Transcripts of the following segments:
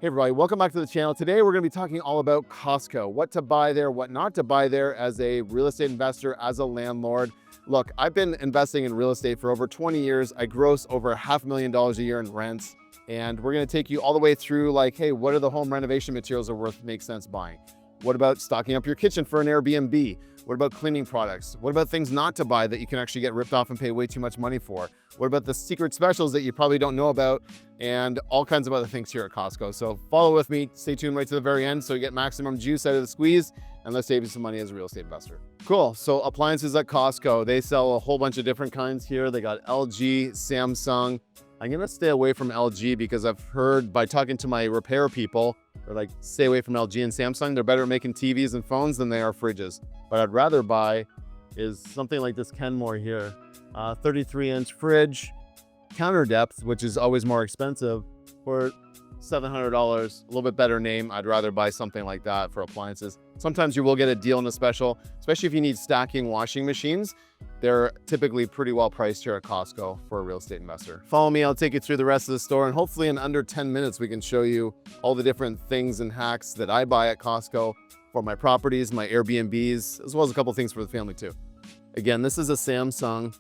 Hey everybody, welcome back to the channel. Today we're going to be talking all about Costco, what to buy there, what not to buy there as a real estate investor, as a landlord. Look, I've been investing in real estate for over 20 years. I gross over $500,000 a year in rents. And we're going to take you all the way through like, hey, what are the home renovation materials that makes sense buying? What about stocking up your kitchen for an Airbnb? What about cleaning products? What about things not to buy that you can actually get ripped off and pay way too much money for? What about the secret specials that you probably don't know about? And all kinds of other things here at Costco. So follow with me, stay tuned right to the very end so you get maximum juice out of the squeeze, and let's save you some money as a real estate investor. Cool, so appliances at Costco. They sell a whole bunch of different kinds here. They got LG, Samsung. I'm gonna stay away from LG because I've heard by talking to my repair people, they're like, stay away from LG and Samsung. They're better at making TVs and phones than they are fridges. What I'd rather buy is something like this Kenmore here. 33-inch fridge, counter depth, which is always more expensive, for $700, a little bit better name. I'd rather buy something like that for appliances. Sometimes you will get a deal in a special, especially if you need stacking washing machines. They're typically pretty well priced here at Costco for a real estate investor. Follow me, I'll take you through the rest of the store, and hopefully in under 10 minutes, we can show you all the different things and hacks that I buy at Costco for my properties, my Airbnbs, as well as a couple things for the family too. Again, this is a Samsung.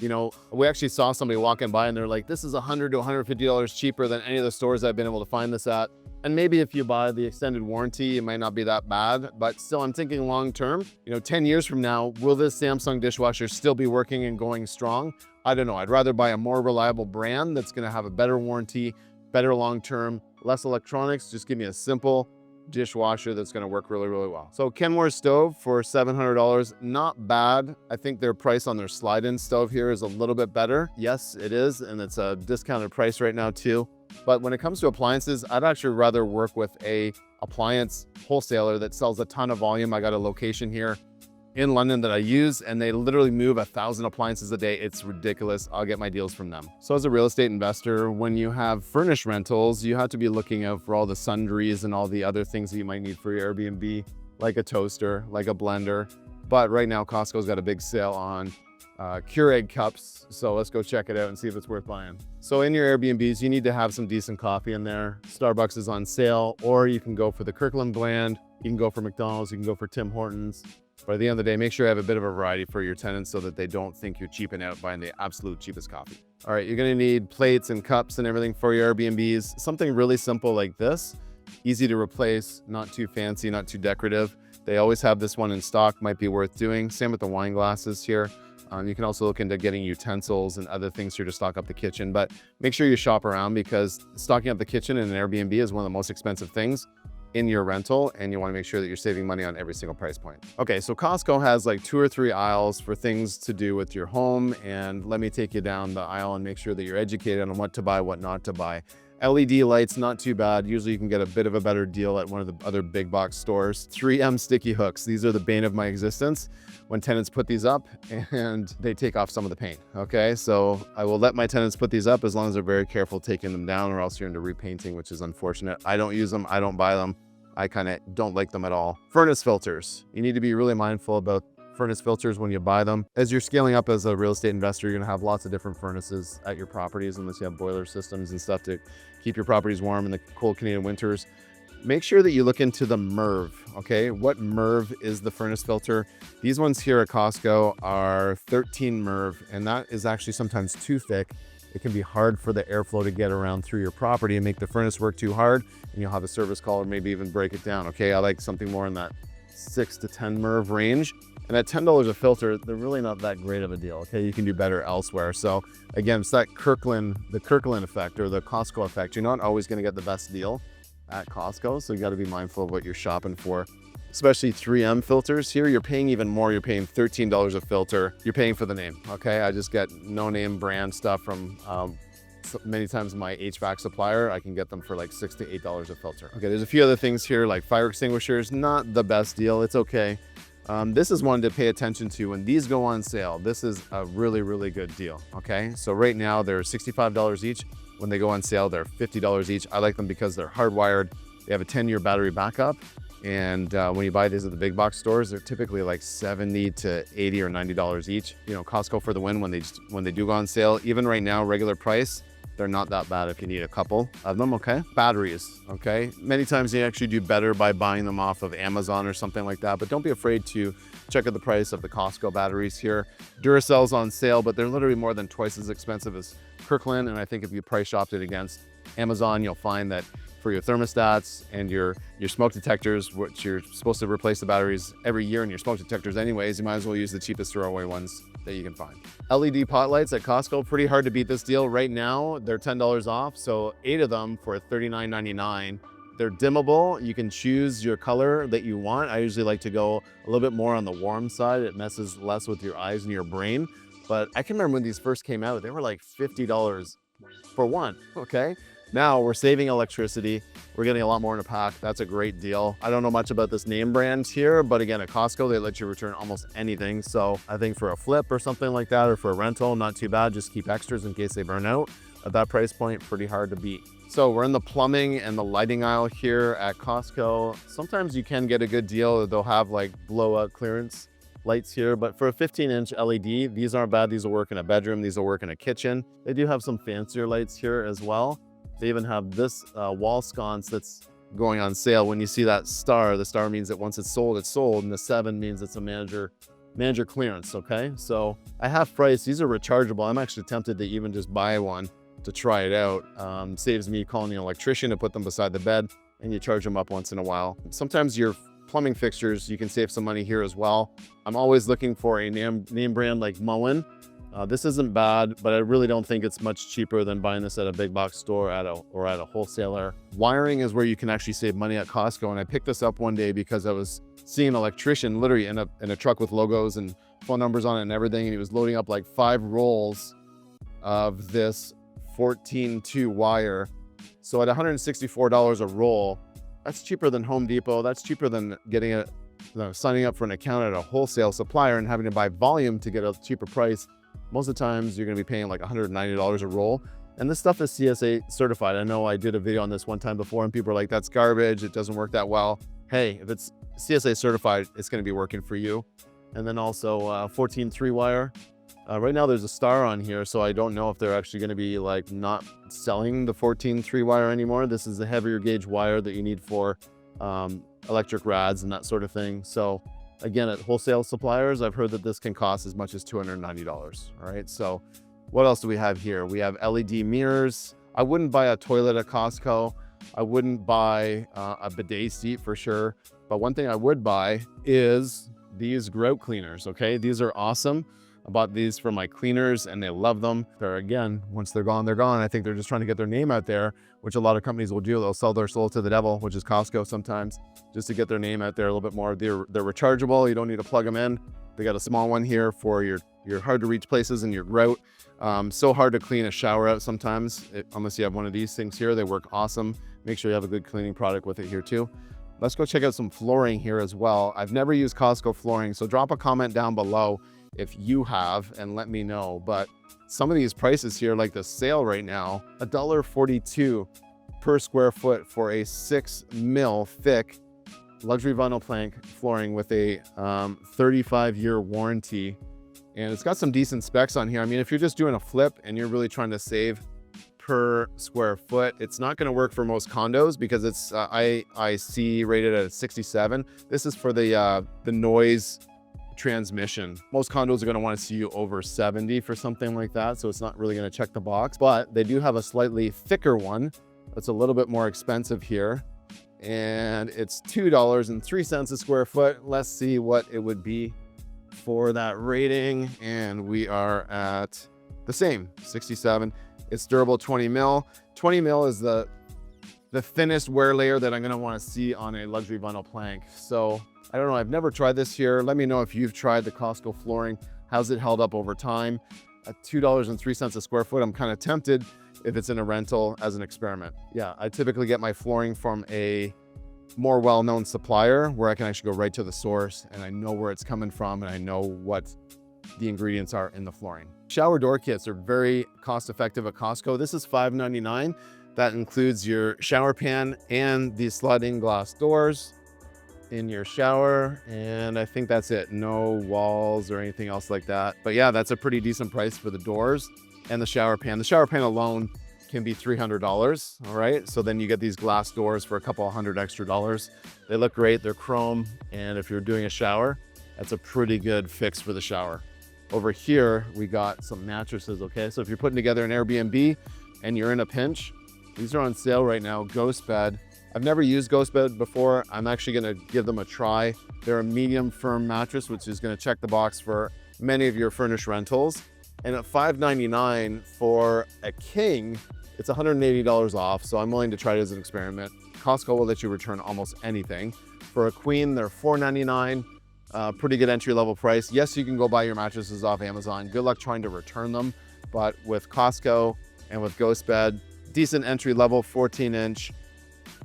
You know, we actually saw somebody walking by and they're like, this is $100 to $150 cheaper than any of the stores I've been able to find this at. And maybe if you buy the extended warranty, it might not be that bad, but still I'm thinking long-term, 10 years from now, will this Samsung dishwasher still be working and going strong? I don't know. I'd rather buy a more reliable brand that's going to have a better warranty, better long-term, less electronics. Just give me a simple dishwasher that's going to work really, really well. So Kenmore stove for $700, not bad. I think their price on their slide-in stove here is a little bit better. Yes, it is, and it's a discounted price right now too. But when it comes to appliances, I'd actually rather work with a appliance wholesaler that sells a ton of volume. I got a location here in London that I use, and they literally move 1,000 appliances a day. It's ridiculous. I'll get my deals from them. So as a real estate investor, when you have furnished rentals, you have to be looking out for all the sundries and all the other things that you might need for your Airbnb, like a toaster, like a blender. But right now, Costco's got a big sale on Keurig cups. So let's go check it out and see if it's worth buying. So in your Airbnbs, you need to have some decent coffee in there. Starbucks is on sale, or you can go for the Kirkland brand. You can go for McDonald's, you can go for Tim Hortons. But at the end of the day, make sure you have a bit of a variety for your tenants so that they don't think you're cheaping out buying the absolute cheapest coffee. All right, you're gonna need plates and cups and everything for your Airbnbs. Something really simple like this, easy to replace, not too fancy, not too decorative. They always have this one in stock, might be worth doing. Same with the wine glasses here. You can also look into getting utensils and other things here to stock up the kitchen, but make sure you shop around because stocking up the kitchen in an Airbnb is one of the most expensive things in your rental, and you want to make sure that you're saving money on every single price point. Okay, so Costco has like 2 or 3 aisles for things to do with your home, and let me take you down the aisle and make sure that you're educated on what to buy, what not to buy. LED lights, not too bad. Usually you can get a bit of a better deal at one of the other big box stores. 3M sticky hooks. These are the bane of my existence when tenants put these up and they take off some of the paint. Okay, so I will let my tenants put these up as long as they're very careful taking them down, or else you're into repainting, which is unfortunate. I don't use them. I don't buy them. I kind of don't like them at all. Furnace filters. You need to be really mindful about furnace filters when you buy them. As you're scaling up as a real estate investor, you're gonna have lots of different furnaces at your properties, unless you have boiler systems and stuff to keep your properties warm in the cold Canadian winters. Make sure that you look into the MERV, okay? What MERV is the furnace filter? These ones here at Costco are 13 MERV, and that is actually sometimes too thick. It can be hard for the airflow to get around through your property and make the furnace work too hard, and you'll have a service call or maybe even break it down, okay? I like something more in that 6 to 10 MERV range. And at $10 a filter, they're really not that great of a deal, okay? You can do better elsewhere. So again, it's that the Kirkland effect or the Costco effect. You're not always gonna get the best deal at Costco, so you gotta be mindful of what you're shopping for. Especially 3M filters here, you're paying even more. You're paying $13 a filter. You're paying for the name, okay? I just get no-name brand stuff from many times my HVAC supplier. I can get them for like $6 to $8 a filter. Okay, there's a few other things here like fire extinguishers. Not the best deal, it's okay. This is one to pay attention to when these go on sale. This is a really, really good deal, okay? So right now they're $65 each. When they go on sale, they're $50 each. I like them because they're hardwired. They have a 10-year battery backup. And when you buy these at the big box stores, they're typically like $70 to $80 or $90 each. Costco for the win when they do go on sale. Even right now, regular price, they're not that bad if you need a couple of them, okay? Batteries, okay? Many times you actually do better by buying them off of Amazon or something like that, but don't be afraid to check out the price of the Costco batteries here. Duracell's on sale, but they're literally more than twice as expensive as Kirkland, and I think if you price shopped it against Amazon, you'll find that for your thermostats and your smoke detectors, which you're supposed to replace the batteries every year in your smoke detectors anyways, you might as well use the cheapest throwaway ones that you can find. LED pot lights at Costco, pretty hard to beat this deal. Right now, they're $10 off, so 8 of them for $39.99. They're dimmable. You can choose your color that you want. I usually like to go a little bit more on the warm side. It messes less with your eyes and your brain. But I can remember when these first came out, they were like $50 for one, okay? Now we're saving electricity. We're getting a lot more in a pack. That's a great deal. I don't know much about this name brand here, but again, at Costco, they let you return almost anything. So I think for a flip or something like that, or for a rental, not too bad. Just keep extras in case they burn out. At that price point, pretty hard to beat. So we're in the plumbing and the lighting aisle here at Costco. Sometimes you can get a good deal. They'll have like blowout clearance lights here, but for a 15-inch LED, these aren't bad. These will work in a bedroom. These will work in a kitchen. They do have some fancier lights here as well. They even have this wall sconce that's going on sale. When you see that star, the star means that once it's sold, and the 7 means it's a manager clearance, okay? So I have priced, these are rechargeable. I'm actually tempted to even just buy one to try it out. Saves me calling an electrician to put them beside the bed, and you charge them up once in a while. Sometimes your plumbing fixtures, you can save some money here as well. I'm always looking for a name brand like Moen. This isn't bad, but I really don't think it's much cheaper than buying this at a big box store or at a wholesaler. Wiring is where you can actually save money at Costco, and I picked this up one day because I was seeing an electrician literally in a truck with logos and phone numbers on it and everything, and he was loading up like 5 rolls of this 14-2 wire. So at $164 a roll, that's cheaper than Home Depot. That's cheaper than getting signing up for an account at a wholesale supplier and having to buy volume to get a cheaper price. Most of the times you're going to be paying like $190 a roll. And this stuff is CSA certified. I know I did a video on this one time before and people are like, that's garbage. It doesn't work that well. Hey, if it's CSA certified, it's going to be working for you. And then also 14-3 wire. Right now there's a star on here, so I don't know if they're actually going to be like not selling the 14-3 wire anymore. This is the heavier gauge wire that you need for electric rads and that sort of thing. So again, at wholesale suppliers, I've heard that this can cost as much as $290. All right, so what else do we have here? We have LED mirrors. I wouldn't buy a toilet at Costco. I wouldn't buy a bidet seat for sure. But one thing I would buy is these grout cleaners, okay? These are awesome. I bought these for my cleaners and they love them. They're, again, once they're gone, they're gone. I think they're just trying to get their name out there, which a lot of companies will do. They'll sell their soul to the devil, which is Costco sometimes, just to get their name out there a little bit more. They're rechargeable. You don't need to plug them in. They got a small one here for your hard to reach places and your grout. So hard to clean a shower out sometimes, unless you have one of these things here. They work awesome. Make sure you have a good cleaning product with it here too. Let's go check out some flooring here as well. I've never used Costco flooring, so drop a comment down below if you have and let me know. But some of these prices here, like the sale right now, $1.42 per square foot for a 6 mil thick luxury vinyl plank flooring with a 35-year warranty. And it's got some decent specs on here. I mean, if you're just doing a flip and you're really trying to save per square foot, it's not going to work for most condos because it's IC rated at 67. This is for the noise transmission. Most condos are going to want to see you over 70 for something like that, so it's not really going to check the box. But they do have a slightly thicker one that's a little bit more expensive here, and it's $2.03 a square foot. Let's see what it would be for that rating, and we are at the same 67. It's durable 20 mil. 20 mil is the thinnest wear layer that I'm going to want to see on a luxury vinyl plank. So I don't know, I've never tried this here. Let me know if you've tried the Costco flooring. How's it held up over time? At $2.03 a square foot, I'm kind of tempted if it's in a rental as an experiment. Yeah, I typically get my flooring from a more well-known supplier where I can actually go right to the source and I know where it's coming from and I know what the ingredients are in the flooring. Shower door kits are very cost-effective at Costco. This is $5.99. That includes your shower pan and the sliding glass doors in your shower, and I think that's it. No walls or anything else like that. But yeah, that's a pretty decent price for the doors and the shower pan. The shower pan alone can be $300, all right? So then you get these glass doors for a couple $100 extra. They look great, they're chrome, and if you're doing a shower, that's a pretty good fix for the shower. Over here, we got some mattresses, okay? So if you're putting together an Airbnb and you're in a pinch, these are on sale right now. Ghost Bed. I've never used Ghost Bed before. I'm actually gonna give them a try. They're a medium firm mattress, which is gonna check the box for many of your furnished rentals. And at $599 for a king, it's $180 off. So I'm willing to try it as an experiment. Costco will let you return almost anything. For a queen, they're $499. Pretty good entry-level price. Yes, you can go buy your mattresses off Amazon. Good luck trying to return them. But with Costco and with Ghost Bed, decent entry-level 14-inch,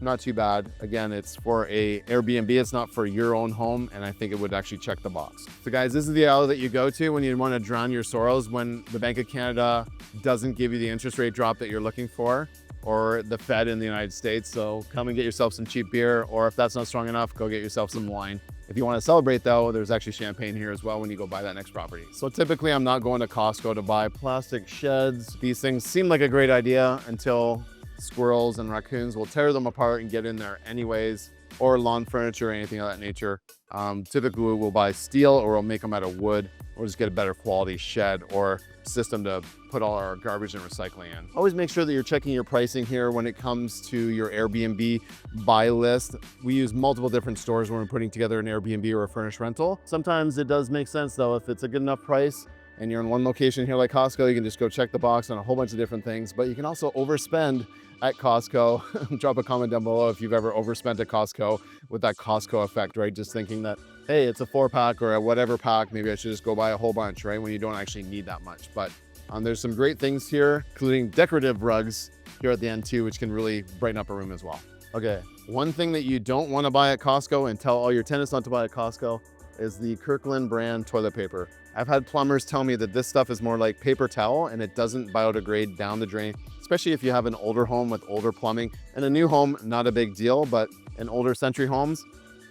not too bad. Again, it's for a Airbnb. It's not for your own home, and I think it would actually check the box. So guys, this is the aisle that you go to when you want to drown your sorrows, when the Bank of Canada doesn't give you the interest rate drop that you're looking for, or the Fed in the United States. So come and get yourself some cheap beer, or if that's not strong enough, go get yourself some wine. If you want to celebrate though, there's actually champagne here as well when you go buy that next property. So typically I'm not going to Costco to buy plastic sheds. These things seem like a great idea until squirrels and raccoons will tear them apart and get in there anyways, or lawn furniture or anything of that nature. Typically we'll buy steel, or we'll make them out of wood, or just get a better quality shed or system to put all our garbage and recycling in. Always make sure that you're checking your pricing here when it comes to your Airbnb buy list. We use multiple different stores when we're putting together an Airbnb or a furnished rental. Sometimes it does make sense though, if it's a good enough price and you're in one location here like Costco, you can just go check the box on a whole bunch of different things, but you can also overspend at Costco. Drop a comment down below if you've ever overspent at Costco with that Costco effect, right? Just thinking that, hey, it's a 4-pack or a whatever pack, maybe I should just go buy a whole bunch, right? When you don't actually need that much. But there's some great things here, including decorative rugs here at the end too, which can really brighten up a room as well. Okay, one thing that you don't want to buy at Costco, and tell all your tenants not to buy at Costco, is the Kirkland brand toilet paper. I've had plumbers tell me that this stuff is more like paper towel and it doesn't biodegrade down the drain, especially if you have an older home with older plumbing. And a new home, not a big deal, but in older century homes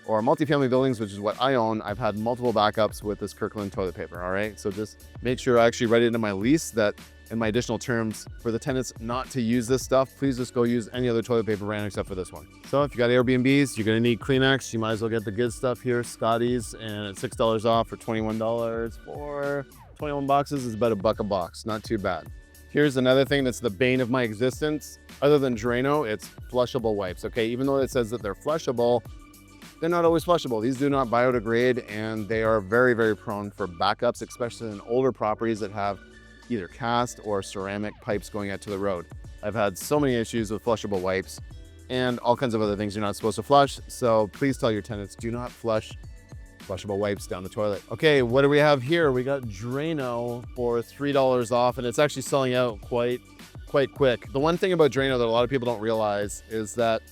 or multifamily buildings, which is what I own, I've had multiple backups with this Kirkland toilet paper, all right? So just make sure I actually write it into my lease that in my additional terms for the tenants not to use this stuff, please just go use any other toilet paper brand except for this one. So if you got Airbnbs, you're gonna need Kleenex. You might as well get the good stuff here, Scotty's, and it's $6 off for $21 for 21 boxes is about $1 a box, not too bad. Here's another thing that's the bane of my existence. Other than Drano, it's flushable wipes, okay? Even though it says that they're flushable, they're not always flushable. These do not biodegrade, and they are very, very prone for backups, especially in older properties that have either cast or ceramic pipes going out to the road. I've had so many issues with flushable wipes and all kinds of other things you're not supposed to flush. So please tell your tenants, do not flush flushable wipes down the toilet. Okay, what do we have here? We got Drano for $3 off, and it's actually selling out quite quick. The one thing about Drano that a lot of people don't realize is that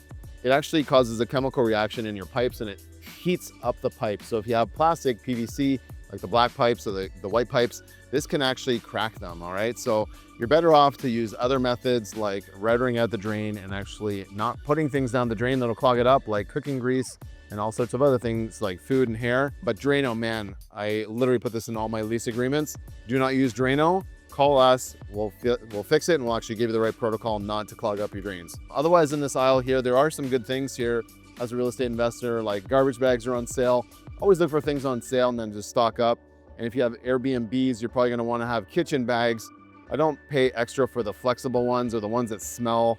it actually causes a chemical reaction in your pipes and it heats up the pipe. So if you have plastic, PVC, like the black pipes or the white pipes, this can actually crack them, all right? So you're better off to use other methods like routering out the drain and actually not putting things down the drain that'll clog it up, like cooking grease and all sorts of other things like food and hair. But Drano, man, I literally put this in all my lease agreements. Do not use Drano. Call us, we'll fix it, and we'll actually give you the right protocol not to clog up your drains. Otherwise, in this aisle here, there are some good things here as a real estate investor, like garbage bags are on sale. Always look for things on sale and then just stock up. And if you have Airbnbs, you're probably gonna wanna have kitchen bags. I don't pay extra for the flexible ones or the ones that smell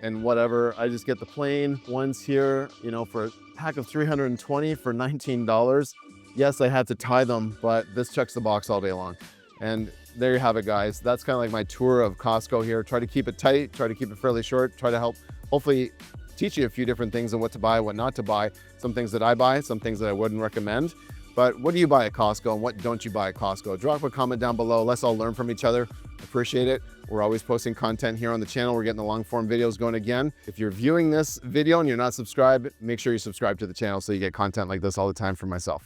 and whatever. I just get the plain ones here, you know, for a pack of 320 for $19. Yes, I had to tie them, but this checks the box all day long. And there you have it, guys. That's kind of like my tour of Costco here. Try to keep it tight, try to keep it fairly short, try to help hopefully teach you a few different things on what to buy, what not to buy, some things that I buy, some things that I wouldn't recommend. But what do you buy at Costco and what don't you buy at Costco? Drop a comment down below. Let's all learn from each other. Appreciate it. We're always posting content here on the channel. We're getting the long form videos going again. If you're viewing this video and you're not subscribed, make sure you subscribe to the channel so you get content like this all the time from myself.